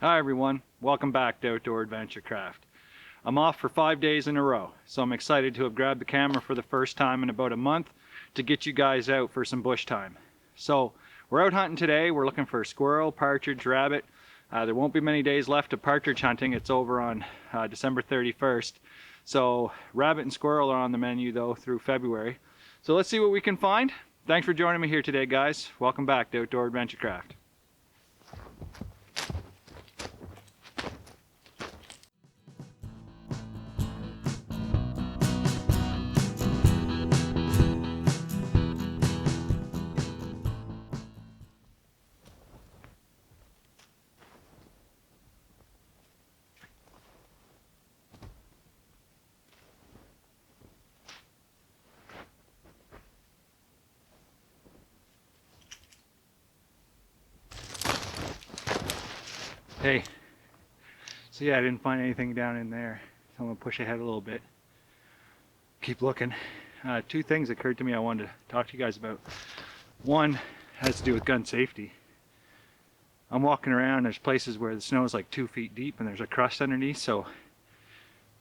Hi everyone, welcome back to Outdoor Adventurecraft. I'm off for 5 days in a row, so I'm excited to have grabbed the camera for the first time in about a month to get you guys out for some bush time. So we're out hunting today. We're looking for squirrel, partridge, rabbit. There won't be many days left of partridge hunting. It's over on December 31st. So rabbit and squirrel are on the menu though through February. So let's see what we can find. Thanks for joining me here today, guys. Welcome back to Outdoor Adventurecraft. Hey, so yeah, I didn't find anything down in there, so I'm gonna push ahead a little bit. Keep looking. Two things occurred to me I wanted to talk to you guys about. One has to do with gun safety. I'm walking around, there's places where the snow is like 2 feet deep and there's a crust underneath, so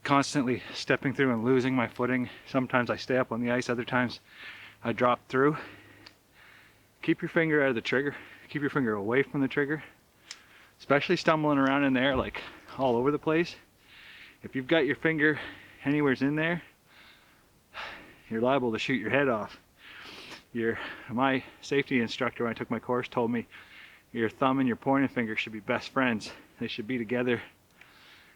constantly stepping through and losing my footing. Sometimes I stay up on the ice, other times I drop through. Keep your finger out of the trigger. Keep your finger away from the trigger. Especially stumbling around in there like all over the place. If you've got your finger anywhere in there, you're liable to shoot your head off. My safety instructor when I took my course told me your thumb and your pointing finger should be best friends. They should be together.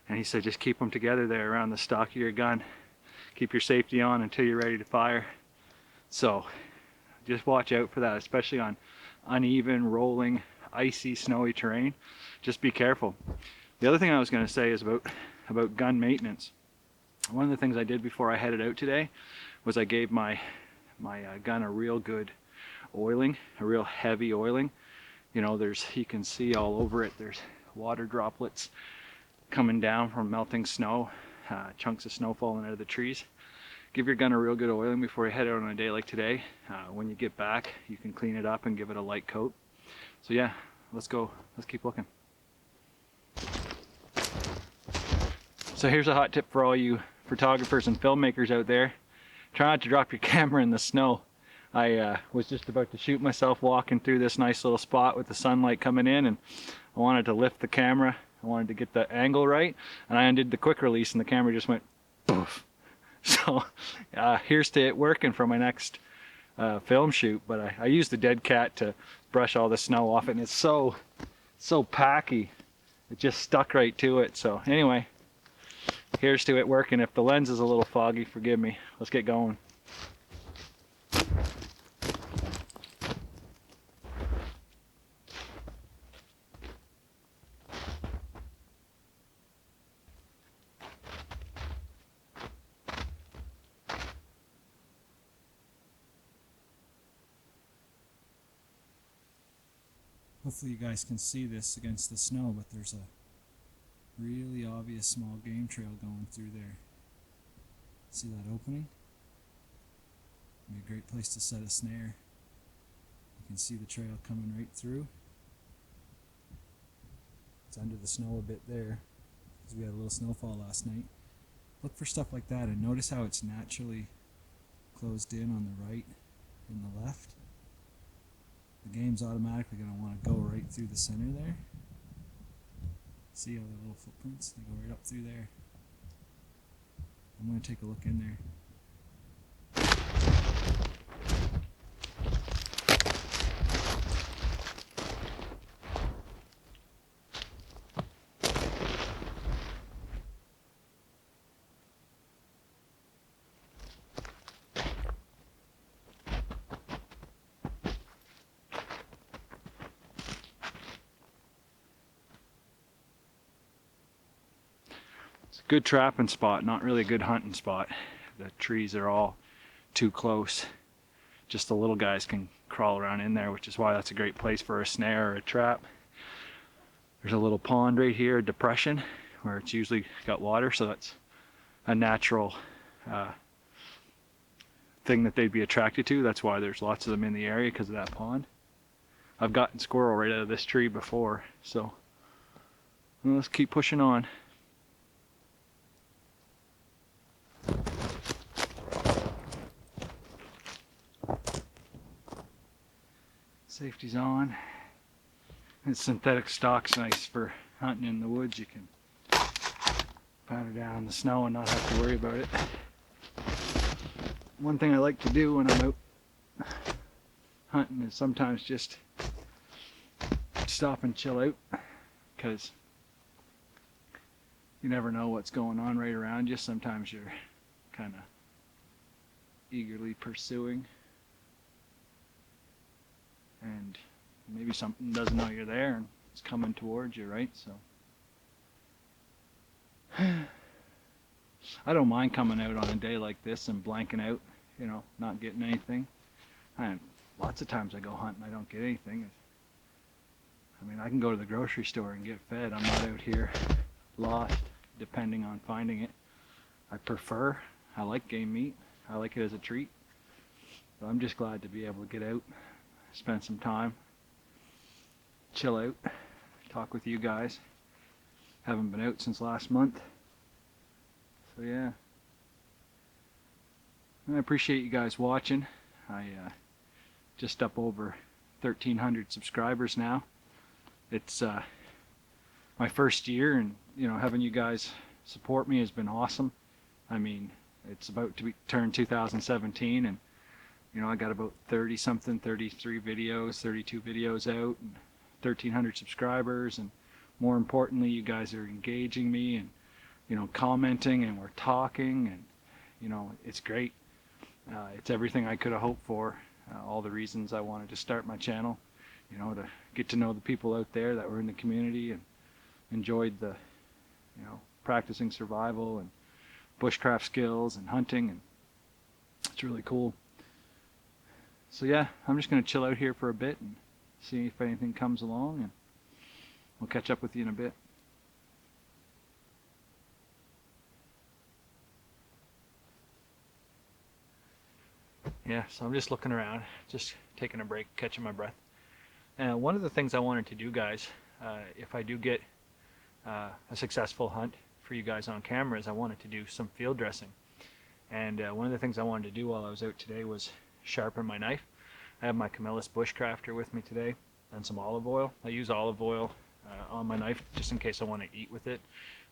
And he said just keep them together there around the stock of your gun. Keep your safety on until you're ready to fire. So just watch out for that, especially on uneven, rolling, icy, snowy terrain. Just be careful. The other thing I was going to say is about gun maintenance. One of the things I did before I headed out today was I gave my gun a real good oiling, a real heavy oiling. You know, you can see all over it, there's water droplets coming down from melting snow, chunks of snow falling out of the trees. Give your gun a real good oiling before you head out on a day like today. When you get back, you can clean it up and give it a light coat. So yeah, let's go. Let's keep looking. So here's a hot tip for all you photographers and filmmakers out there. Try not to drop your camera in the snow. I was just about to shoot myself walking through this nice little spot with the sunlight coming in, and I wanted to lift the camera. I wanted to get the angle right, and I undid the quick release and the camera just went poof. So here's to it working for my next film shoot. But I used the dead cat to brush all the snow off it, and it's so packy. It just stuck right to it. So anyway, here's to it working. If the lens is a little foggy, forgive me. Let's get going. Hopefully you guys can see this against the snow, but there's a really obvious small game trail going through there. See that opening? Be a great place to set a snare. You can see the trail coming right through. It's under the snow a bit there because we had a little snowfall last night. Look for stuff like that and notice how it's naturally closed in on the right and the left. The game's automatically going to want to go right through the center there. See all the little footprints? They go right up through there. I'm going to take a look in there. Good trapping spot, not really a good hunting spot. The trees are all too close. Just the little guys can crawl around in there, which is why that's a great place for a snare or a trap. There's a little pond right here, a depression, where it's usually got water, so that's a natural thing that they'd be attracted to. That's why there's lots of them in the area, because of that pond. I've gotten squirrel right out of this tree before, so Well, let's keep pushing on. Safety's on. And synthetic stock's nice for hunting in the woods. You can pound it down in the snow and not have to worry about it. One thing I like to do when I'm out hunting is sometimes just stop and chill out, because you never know what's going on right around you. Sometimes you're kind of eagerly pursuing, and maybe something doesn't know you're there and it's coming towards you, right? So I don't mind coming out on a day like this and blanking out, you know, not getting anything. Lots of times I go hunting, I don't get anything. I mean, I can go to the grocery store and get fed. I'm not out here lost, depending on finding it. I like game meat. I like it as a treat. But I'm just glad to be able to get out, spend some time, chill out, talk with you guys. Haven't been out since last month. So yeah. I appreciate you guys watching. I just up over 1,300 subscribers now. It's my first year, and you know, having you guys support me has been awesome. I mean, it's about to turn 2017, and you know, I got about 33 videos, 32 videos out, and 1,300 subscribers, and more importantly, you guys are engaging me and, you know, commenting, and we're talking, and you know, it's great. It's everything I could have hoped for. All the reasons I wanted to start my channel, you know, to get to know the people out there that were in the community and enjoyed the, you know, practicing survival and bushcraft skills and hunting, and it's really cool. So yeah, I'm just going to chill out here for a bit and see if anything comes along, and we'll catch up with you in a bit. Yeah, so I'm just looking around, just taking a break, catching my breath. One of the things I wanted to do, guys, if I do get a successful hunt for you guys on camera, is I wanted to do some field dressing. And one of the things I wanted to do while I was out today was sharpen my knife. I have my Camillus Bushcrafter with me today and some olive oil. I use olive oil on my knife just in case I want to eat with it.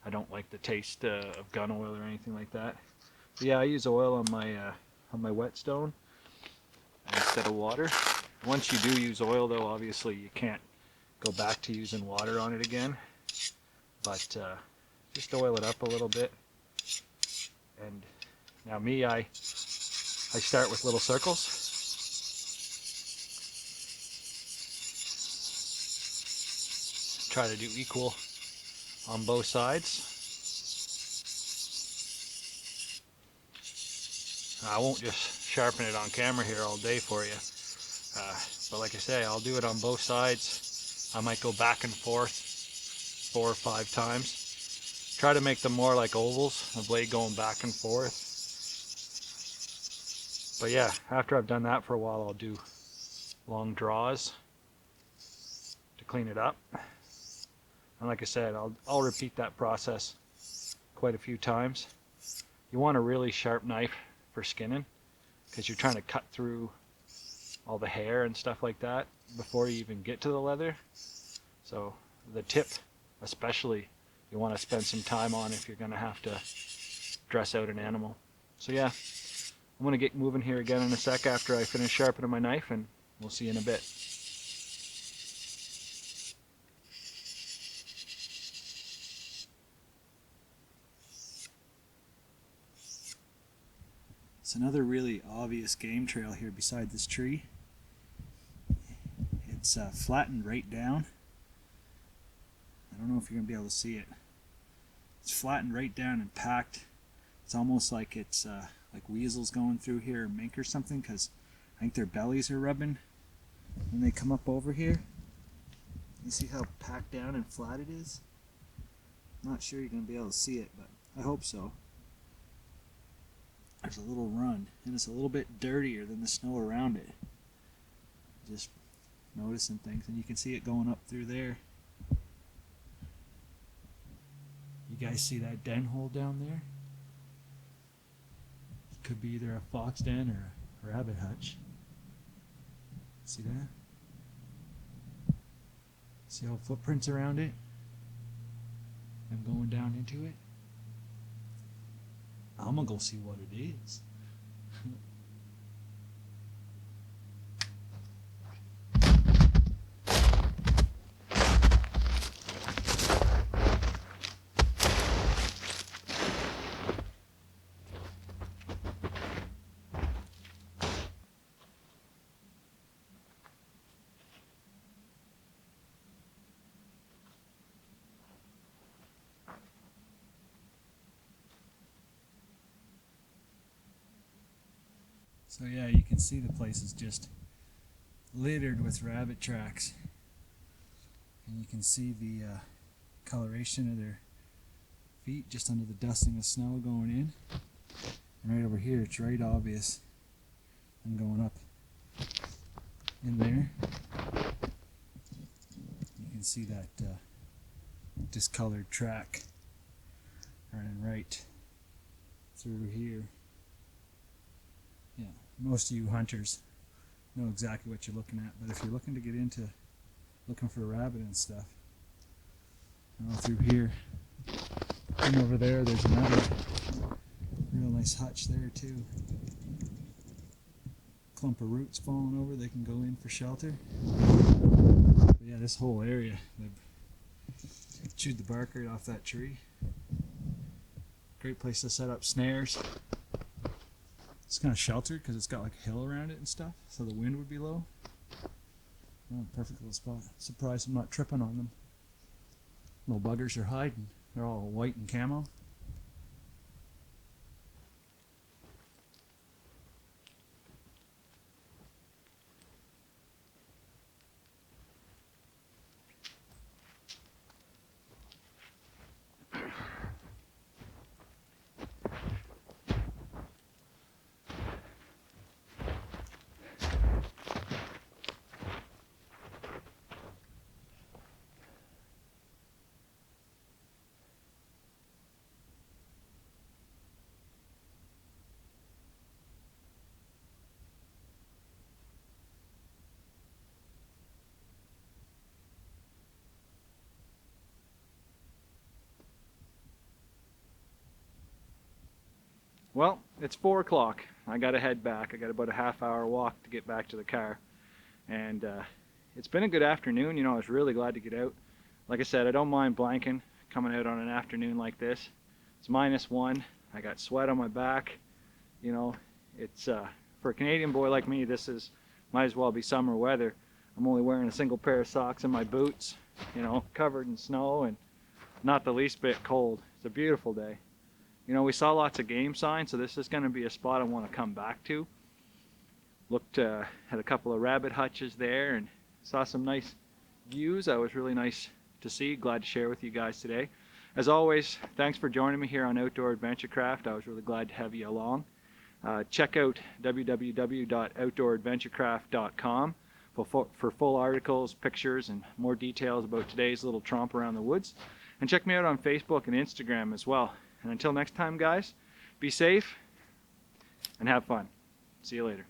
I don't like the taste of gun oil or anything like that. But yeah, I use oil on my whetstone instead of water. Once you do use oil, though, obviously you can't go back to using water on it again. But just oil it up a little bit. And now me, I start with little circles. Try to do equal on both sides. I won't just sharpen it on camera here all day for you, but like I say, I'll do it on both sides. I might go back and forth 4 or 5 times. Try to make them more like ovals, the blade going back and forth. But yeah, after I've done that for a while, I'll do long draws to clean it up. And like I said, I'll repeat that process quite a few times. You want a really sharp knife for skinning, because you're trying to cut through all the hair and stuff like that before you even get to the leather. So the tip especially, you want to spend some time on if you're going to have to dress out an animal. So yeah, I'm going to get moving here again in a sec after I finish sharpening my knife, and we'll see you in a bit. It's another really obvious game trail here beside this tree. It's flattened right down. I don't know if you're going to be able to see it. It's flattened right down and packed. It's almost like it's like weasels going through here, or mink or something, because I think their bellies are rubbing when they come up over here. You see how packed down and flat it is? I'm not sure you're going to be able to see it, but I hope so. There's a little run, and it's a little bit dirtier than the snow around it. Just noticing things, and you can see it going up through there. You guys see that den hole down there? Could be either a fox den or a rabbit hutch. See that? See how footprints around it? I'm going down into it. I'm gonna go see what it is. So yeah, you can see the place is just littered with rabbit tracks. And you can see the coloration of their feet just under the dusting of snow going in. And right over here, it's right obvious. I'm going up in there. You can see that discolored track running right through here. Yeah, most of you hunters know exactly what you're looking at, but if you're looking to get into looking for a rabbit and stuff, through here and over there, there's another real nice hutch there too. Clump of roots falling over, they can go in for shelter. But yeah, this whole area, they've chewed the bark right off that tree. Great place to set up snares. It's kind of sheltered because it's got like a hill around it and stuff, so the wind would be low. Oh, perfect little spot. Surprised I'm not tripping on them. Little buggers are hiding. They're all white and camo. Well, it's 4 o'clock. I gotta head back. I got about a half-hour walk to get back to the car. And it's been a good afternoon. You know, I was really glad to get out. Like I said, I don't mind blanking coming out on an afternoon like this. It's -1. I got sweat on my back. You know, it's for a Canadian boy like me, this is might as well be summer weather. I'm only wearing a single pair of socks and my boots, you know, covered in snow and not the least bit cold. It's a beautiful day. You know, we saw lots of game signs, so this is going to be a spot I want to come back to. Looked at a couple of rabbit hutches there and saw some nice views. That was really nice to see. Glad to share with you guys today. As always, thanks for joining me here on Outdoor Adventurecraft. I was really glad to have you along. Check out www.outdooradventurecraft.com for full articles, pictures, and more details about today's little tromp around the woods. And check me out on Facebook and Instagram as well. And until next time, guys, be safe and have fun. See you later.